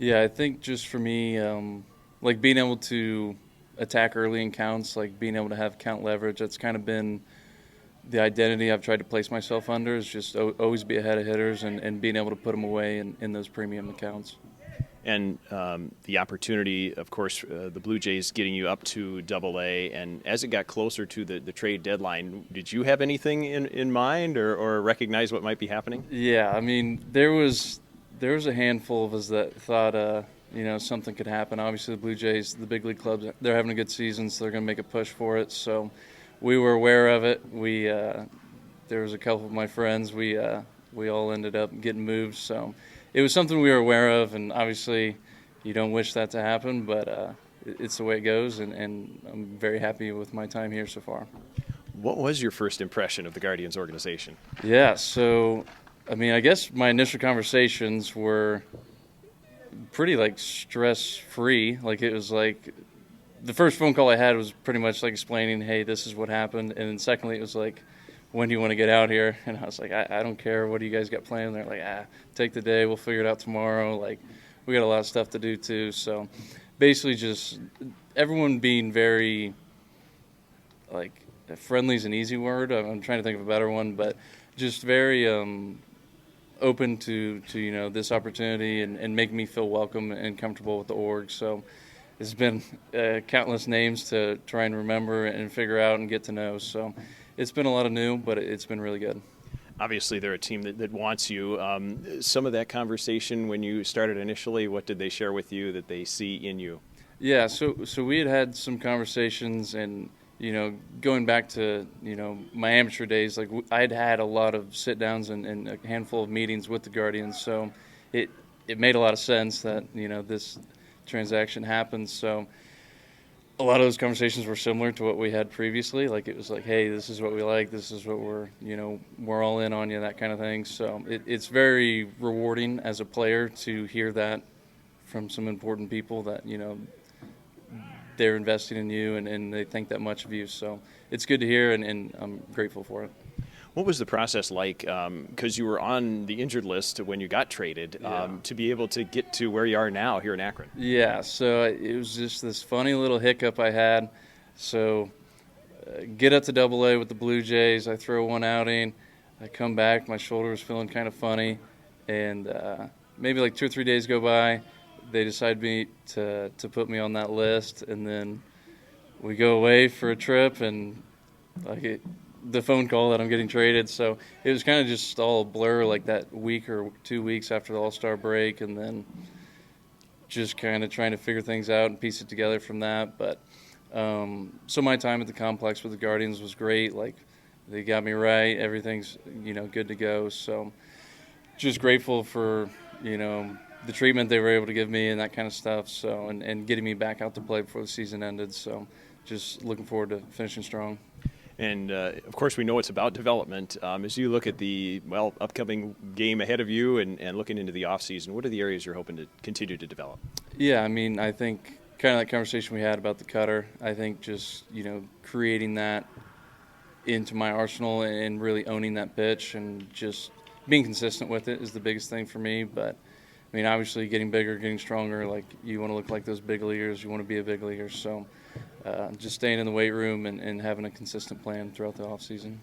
Yeah, I think just for me, like being able to attack early in counts, like being able to have count leverage, that's kind of been the identity I've tried to place myself under, is just always be ahead of hitters and being able to put them away in those premium accounts. And the opportunity, of course, the Blue Jays getting you up to Double-A, and as it got closer to the trade deadline, did you have anything in mind or recognize what might be happening? Yeah, I mean, there was a handful of us that thought, something could happen. Obviously, the Blue Jays, the big league clubs, they're having a good season, so they're going to make a push for it. So we were aware of it. There was a couple of my friends. We all ended up getting moved. So it was something we were aware of, and obviously, you don't wish that to happen, but it's the way it goes, and I'm very happy with my time here so far. What was your first impression of the Guardians organization? Yeah, so I mean, I guess my initial conversations were pretty like stress free. Like it was like the first phone call I had was pretty much like explaining, hey, this is what happened, and then secondly it was like, when do you want to get out here? And I was like, I don't care. What do you guys got planned? They're like, take the day. We'll figure it out tomorrow. Like, we got a lot of stuff to do too. So basically just everyone being very, like, friendly is an easy word. I'm trying to think of a better one, but just very open to this opportunity and make me feel welcome and comfortable with the org. So it's been countless names to try and remember and figure out and get to know. So it's been a lot of new, but it's been really good. Obviously, they're a team that wants you. Some of that conversation when you started initially, what did they share with you that they see in you? Yeah, so we had some conversations, and going back to my amateur days, like I'd had a lot of sit downs and a handful of meetings with the Guardians, so it made a lot of sense that this transaction happened. So a lot of those conversations were similar to what we had previously. Like it was like, hey, this is what we like, this is what we're all in on you, that kind of thing. So it's very rewarding as a player to hear that from some important people that they're investing in you and they think that much of you. So it's good to hear, and I'm grateful for it. What was the process like? Because you were on the injured list when you got traded, to be able to get to where you are now here in Akron. Yeah, so it was just this funny little hiccup I had. So get up to Double-A with the Blue Jays. I throw one outing. I come back. My shoulder was feeling kind of funny. And maybe like 2 or 3 days go by. They decide to put me on that list. And then we go away for a trip, and the phone call that I'm getting traded. So it was kind of just all a blur, like that week or 2 weeks after the All-Star break, and then just kind of trying to figure things out and piece it together from that. But so my time at the complex with the Guardians was great. Like they got me right. Everything's good to go. So just grateful for the treatment they were able to give me and that kind of stuff. So and getting me back out to play before the season ended. So just looking forward to finishing strong. And, of course, we know it's about development. As you look at the, upcoming game ahead of you and looking into the offseason, what are the areas you're hoping to continue to develop? Yeah, I mean, I think kind of that conversation we had about the cutter, I think just, creating that into my arsenal and really owning that pitch and just being consistent with it is the biggest thing for me. But, I mean, obviously getting bigger, getting stronger, like you want to look like those big leaguers, you want to be a big leaguer. So just staying in the weight room and having a consistent plan throughout the offseason.